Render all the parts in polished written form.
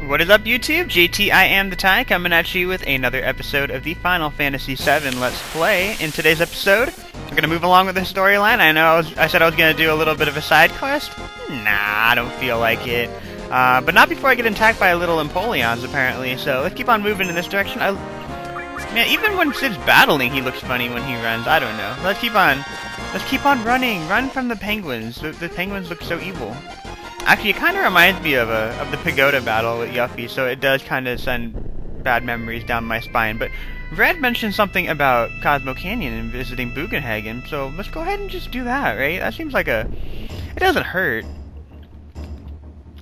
What is up, YouTube? JT, I am the Ty, coming at you with another episode of the Final Fantasy VII Let's Play. In today's episode, we're going to move along with the storyline. I said I was going to do a little bit of a side quest. Nah, I don't feel like it. But not before I get attacked by a little Empoleons, apparently. So let's keep on moving in this direction. Man, even when Sid's battling, he looks funny when he runs. I don't know. Let's keep on running. Run from the penguins. The penguins look so evil. Actually, it kind of reminds me of the Pagoda battle with Yuffie, so it does kind of send bad memories down my spine. But Red mentioned something about Cosmo Canyon and visiting Bugenhagen, so let's go ahead and just do that, right? That seems like it doesn't hurt.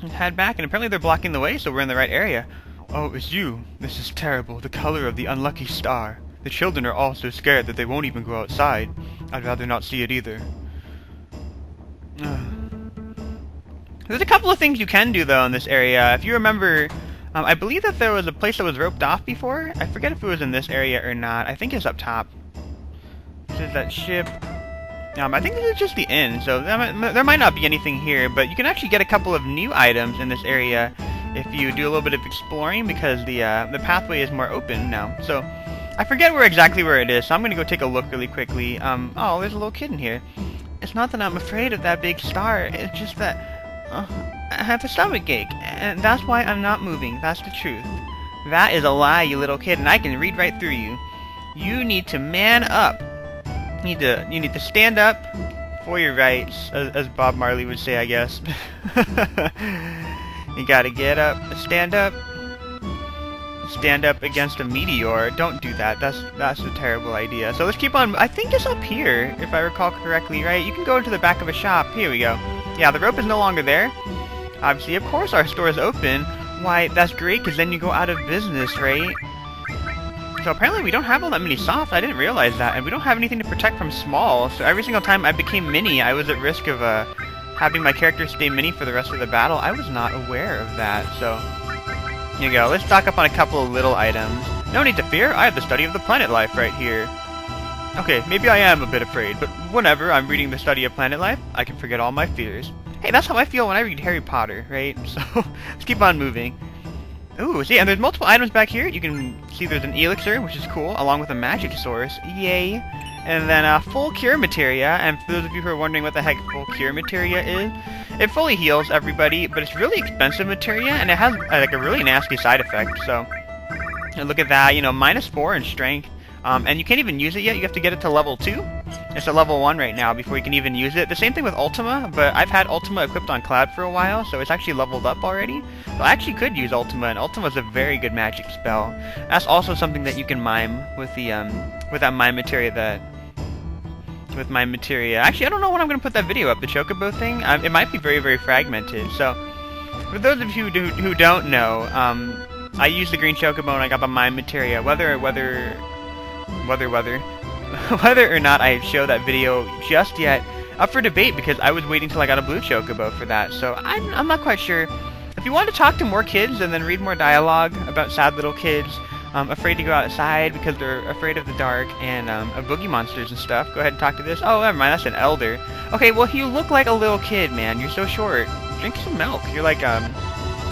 Let's head back, and apparently they're blocking the way, so we're in the right area. Oh, it's you. This is terrible. The color of the unlucky star. The children are all so scared that they won't even go outside. I'd rather not see it either. There's a couple of things you can do, though, in this area. If you remember, I believe that there was a place that was roped off before. I forget if it was in this area or not. I think it's up top. This is that ship. I think this is just the inn, so there might not be anything here, but you can actually get a couple of new items in this area if you do a little bit of exploring, because the pathway is more open now. So I forget exactly where it is, so I'm going to go take a look really quickly. Oh, there's a little kid in here. It's not that I'm afraid of that big star, it's just that I have a stomach ache, and that's why I'm not moving. That's the truth. That is a lie, you little kid, and I can read right through you. You need to man up. You need to stand up for your rights, as Bob Marley would say, I guess. You gotta get up, stand up against a meteor. Don't do that. That's a terrible idea. So let's keep on. I think it's up here, if I recall correctly, right? You can go into the back of a shop. Here we go. Yeah, the rope is no longer there. Obviously, of course, our store is open. Why, that's great, because then you go out of business, right? So apparently we don't have all that many softs. I didn't realize that. And we don't have anything to protect from small. So every single time I became mini, I was at risk of having my character stay mini for the rest of the battle. I was not aware of that. So here you go. Let's stock up on a couple of little items. No need to fear. I have the study of the planet life right here. Okay, maybe I am a bit afraid, but whenever I'm reading the study of planet life, I can forget all my fears. Hey, that's how I feel when I read Harry Potter, right? So, let's keep on moving. Ooh, see, and there's multiple items back here. You can see there's an elixir, which is cool, along with a magic source. Yay! And then full cure materia, and for those of you who are wondering what the heck full cure materia is, it fully heals everybody, but it's really expensive materia, and it has like a really nasty side effect, so... And look at that, you know, -4 in strength. And you can't even use it yet. You have to get it to level 2. It's at level 1 right now before you can even use it. The same thing with Ultima, but I've had Ultima equipped on Cloud for a while, so it's actually leveled up already. So I actually could use Ultima, and Ultima is a very good magic spell. That's also something that you can mime with the with that mime materia with mime materia. Actually, I don't know when I'm going to put that video up. The Chocobo thing. It might be very, very fragmented. So for those of you who don't know, I used the green Chocobo and I got the mime materia. Whether or not I show that video just yet, up for debate, because I was waiting till I got a blue Chocobo for that, so I'm not quite sure. If you want to talk to more kids and then read more dialogue about sad little kids, afraid to go outside because they're afraid of the dark and of boogie monsters and stuff, go ahead and talk to this. Oh, never mind, that's an elder. Okay, well, you look like a little kid, man. You're so short. Drink some milk. You're like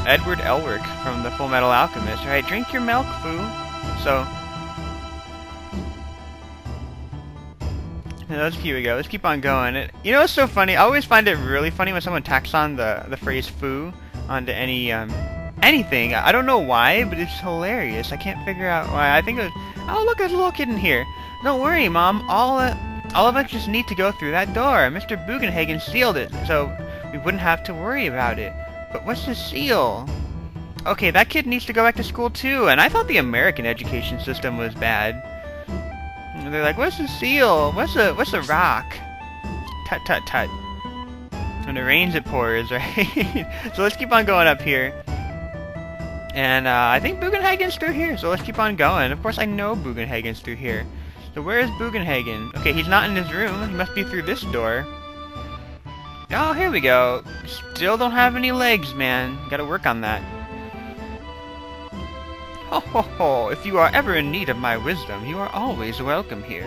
Edward Elric from the Full Metal Alchemist, right? Drink your milk, foo. So... here we go. Let's keep on going. You know what's so funny? I always find it really funny when someone tacks on the phrase "foo" onto anything. I don't know why, but it's hilarious. I can't figure out why. I think it was, oh look, there's a little kid in here. Don't worry, Mom. All of us just need to go through that door. Mr. Bugenhagen sealed it, so we wouldn't have to worry about it. But what's the seal? Okay, that kid needs to go back to school too. And I thought the American education system was bad. They're like, what's the seal? What's a rock? Tut tut tut. When it rains it pours, right? So let's keep on going up here. And I think Bugenhagen's through here, so let's keep on going. Of course I know Bugenhagen's through here. So where is Bugenhagen? Okay, he's not in his room. He must be through this door. Oh, here we go. Still don't have any legs, man. Gotta work on that. Ho ho ho, if you are ever in need of my wisdom, you are always welcome here.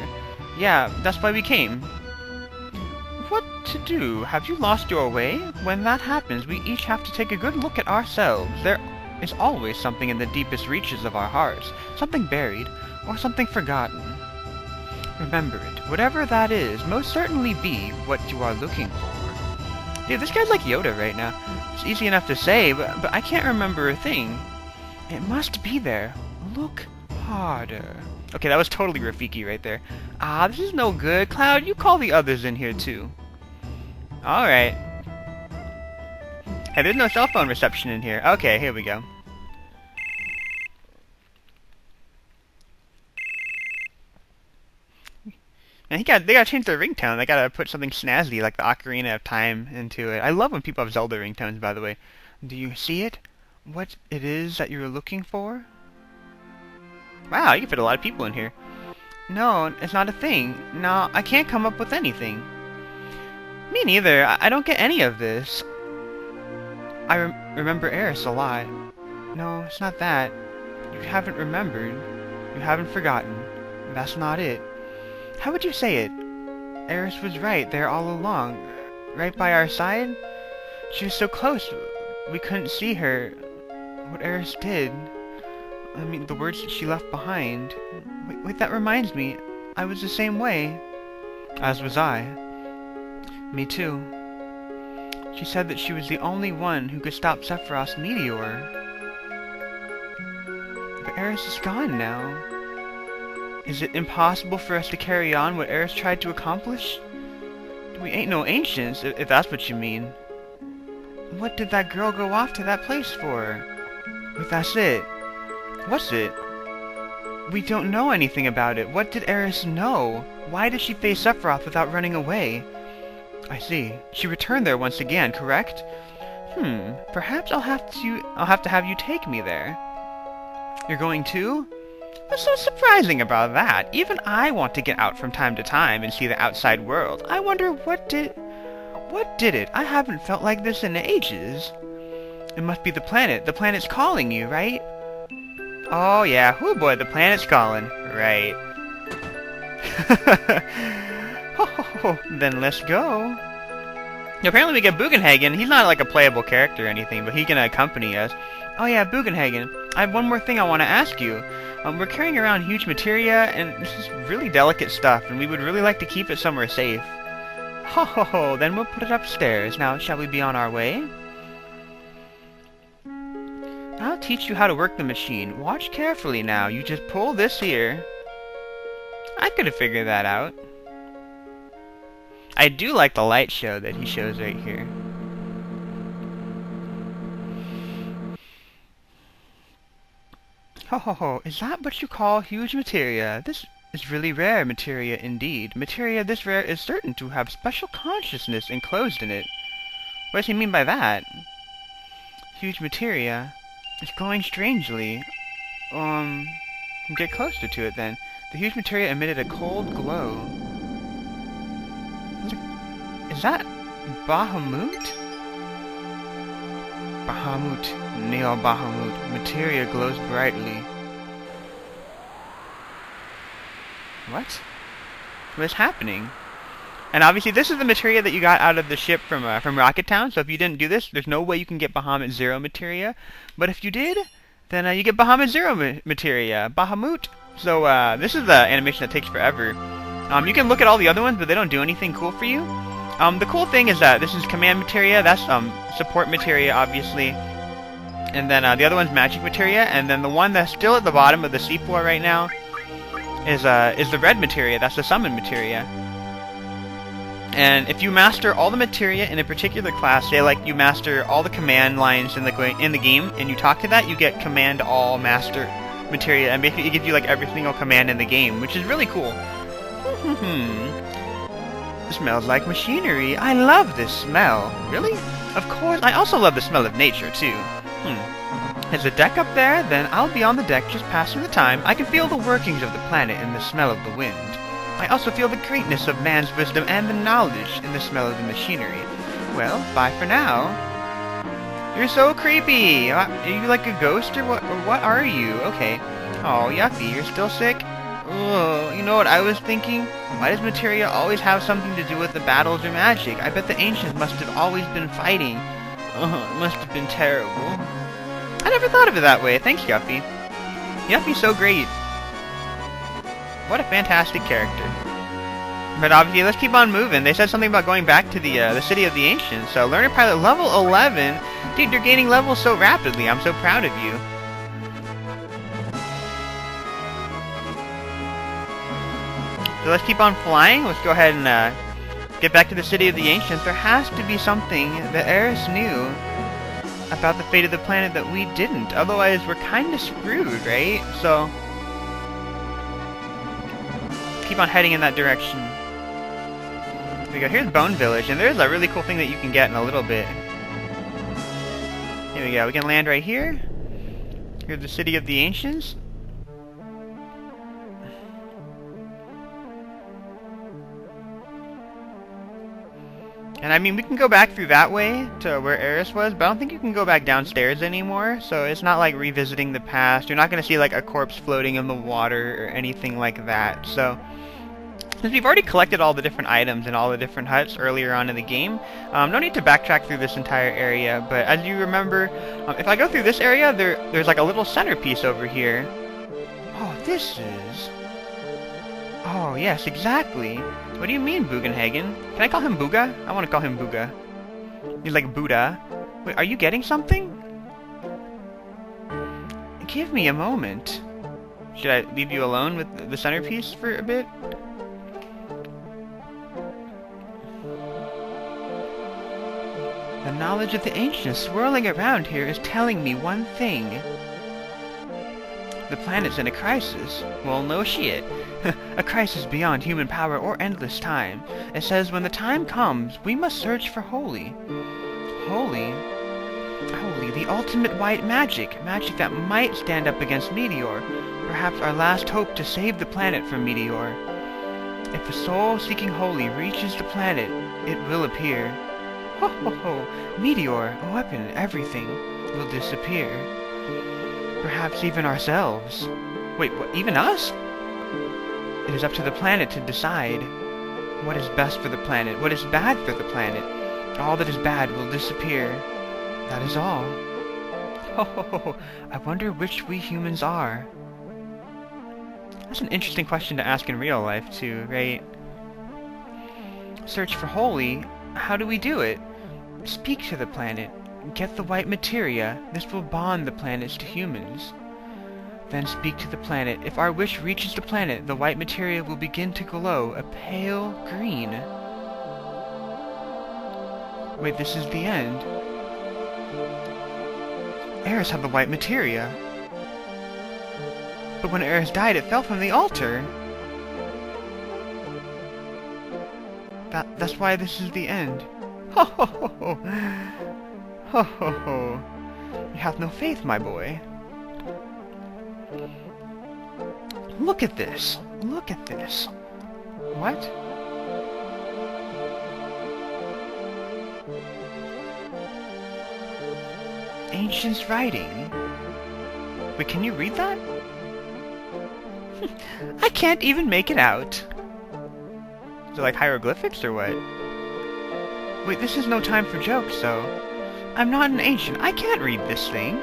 Yeah, that's why we came. What to do? Have you lost your way? When that happens, we each have to take a good look at ourselves. There is always something in the deepest reaches of our hearts, something buried, or something forgotten. Remember it. Whatever that is, most certainly be what you are looking for. Dude, this guy's like Yoda right now. It's easy enough to say, but I can't remember a thing. It must be there. Look harder. Okay, that was totally Rafiki right there. Ah, this is no good. Cloud, you call the others in here too. Alright. Hey, there's no cell phone reception in here. Okay, here we go. And they gotta change their ringtone. They gotta put something snazzy like the Ocarina of Time into it. I love when people have Zelda ringtones, by the way. Do you see it? What it is that you're looking for? Wow, you can fit a lot of people in here. No, it's not a thing. No, I can't come up with anything. Me neither. I don't get any of this. I remember Eris a lot. No, it's not that. You haven't remembered. You haven't forgotten. That's not it. How would you say it? Eris was right there all along. Right by our side? She was so close, we couldn't see her. What Eris did... I mean, the words that she left behind. Wait, that reminds me. I was the same way. As was I. Me too. She said that she was the only one who could stop Sephiroth's Meteor. But Eris is gone now. Is it impossible for us to carry on what Eris tried to accomplish? We ain't no ancients, if that's what you mean. What did that girl go off to that place for? But that's it. What's it? We don't know anything about it. What did Eris know? Why did she face Sephiroth without running away? I see. She returned there once again, correct? Perhaps I'll have to have you take me there. You're going too? What's so surprising about that? Even I want to get out from time to time and see the outside world. I wonder what did it? I haven't felt like this in ages. It must be the planet. The planet's calling you, right? Oh yeah, oh boy, the planet's calling. Right. Then let's go. Apparently we get Bugenhagen. He's not like a playable character or anything, but he can accompany us. Oh yeah, Bugenhagen. I have one more thing I want to ask you. We're carrying around huge materia, and this is really delicate stuff, and we would really like to keep it somewhere safe. Then we'll put it upstairs. Now, shall we be on our way? I'll teach you how to work the machine. Watch carefully now. You just pull this here. I could have figured that out. I do like the light show that he shows right here. Is that what you call huge materia? This is really rare materia indeed. Materia this rare is certain to have special consciousness enclosed in it. What does he mean by that? Huge materia. It's glowing strangely. Get closer to it then. The huge materia emitted a cold glow. Is that Bahamut? Bahamut, Neo Bahamut. Materia glows brightly. What? What is happening? And obviously this is the materia that you got out of the ship from Rocket Town, so if you didn't do this, there's no way you can get Bahamut Zero Materia. But if you did, then you get Bahamut Zero Materia. Bahamut. So this is the animation that takes forever. You can look at all the other ones, but they don't do anything cool for you. The cool thing is that this is Command Materia, that's Support Materia, obviously. And then the other one's Magic Materia, and then the one that's still at the bottom of the seafloor right now is the Red Materia, that's the Summon Materia. And if you master all the materia in a particular class, say like you master all the command lines in the game, and you talk to that, you get command all master materia, and basically it gives you like every single command in the game, which is really cool. It smells like machinery. I love this smell. Really? Of course. I also love the smell of nature too. Is the deck up there? Then I'll be on the deck just passing the time. I can feel the workings of the planet in the smell of the wind. I also feel the greatness of man's wisdom and the knowledge in the smell of the machinery. Well, bye for now. You're so creepy! Are you like a ghost or what are you? Okay. Oh, yucky, you're still sick? Ugh, you know what I was thinking? Why does materia always have something to do with the battles or magic? I bet the ancients must have always been fighting. It must have been terrible. I never thought of it that way. Thanks, Yuffie. Yuffie's so great. What a fantastic character. But obviously, let's keep on moving. They said something about going back to the City of the Ancients. So, Learner Pilot level 11. Dude, you're gaining levels so rapidly. I'm so proud of you. So let's keep on flying. Let's go ahead and get back to the City of the Ancients. There has to be something that Eris knew about the fate of the planet that we didn't. Otherwise, we're kind of screwed, right? So, keep on heading in that direction. Here we go. Here's Bone Village, and there's a really cool thing that you can get in a little bit. Here we go. We can land right here. Here's the City of the Ancients. And I mean, we can go back through that way to where Eris was, but I don't think you can go back downstairs anymore, so it's not like revisiting the past. You're not going to see like a corpse floating in the water or anything like that. So, since we've already collected all the different items in all the different huts earlier on in the game, no need to backtrack through this entire area, but as you remember, if I go through this area, there's like a little centerpiece over here. Oh, this is... Oh, yes, exactly. What do you mean, Bugenhagen? Can I call him Booga? I want to call him Booga. He's like Buddha. Wait, are you getting something? Give me a moment. Should I leave you alone with the centerpiece for a bit? The knowledge of the ancients swirling around here is telling me one thing. The planet's in a crisis. Well, no shit. A crisis beyond human power or endless time. It says when the time comes, we must search for holy. Holy? Holy, the ultimate white magic. Magic that might stand up against Meteor. Perhaps our last hope to save the planet from Meteor. If a soul seeking holy reaches the planet, it will appear. Ho ho ho! Meteor, a weapon, everything will disappear. Perhaps even ourselves. Wait, what, even us? It is up to the planet to decide what is best for the planet, what is bad for the planet. All that is bad will disappear. That is all. Ho ho ho! I wonder which we humans are. That's an interesting question to ask in real life too, right? Search for holy. How do we do it? Speak to the planet. Get the white materia. This will bond the planets to humans. Then speak to the planet. If our wish reaches the planet, the white materia will begin to glow a pale green. Wait, this is the end. Eris had the white materia. But when Eris died, it fell from the altar. That's why this is the end. Ho ho ho ho! Ho ho ho! You have no faith, my boy. Look at this! Look at this! What? Ancient's writing. Wait, can you read that? I can't even make it out. Is it like hieroglyphics or what? Wait, this is no time for jokes, so... I'm not an ancient. I can't read this thing.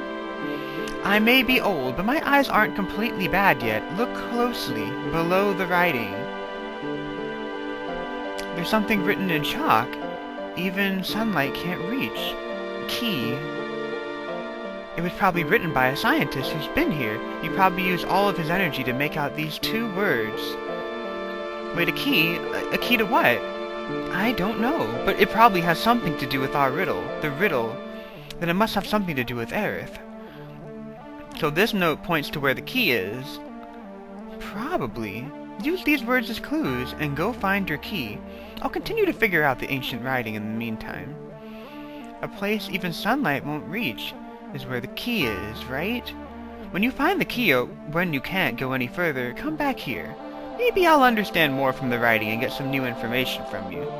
I may be old, but my eyes aren't completely bad yet. Look closely, below the writing. There's something written in chalk. Even sunlight can't reach. Key. It was probably written by a scientist who's been here. He probably used all of his energy to make out these 2 words. Wait, a key? A key to what? I don't know, but it probably has something to do with our riddle. The riddle. Then it must have something to do with Aerith. So this note points to where the key is. Probably. Use these words as clues and go find your key. I'll continue to figure out the ancient writing in the meantime. A place even sunlight won't reach is where the key is, right? When you find the key, or when you can't go any further, come back here. Maybe I'll understand more from the writing and get some new information from you.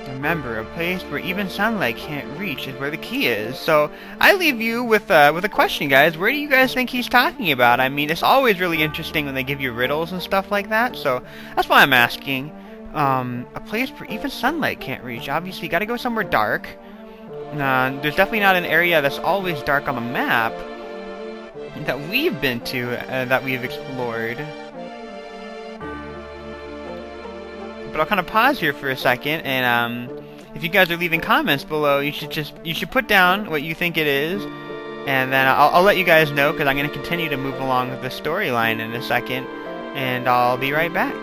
Remember, a place where even sunlight can't reach is where the key is. So, I leave you with a question, guys. Where do you guys think he's talking about? I mean, it's always really interesting when they give you riddles and stuff like that, so that's why I'm asking. a place where even sunlight can't reach. Obviously, you gotta go somewhere dark. There's definitely not an area that's always dark on the map that we've been to, that we've explored. But I'll kind of pause here for a second, and if you guys are leaving comments below, you should put down what you think it is, and then I'll let you guys know, because I'm going to continue to move along with the storyline in a second, and I'll be right back.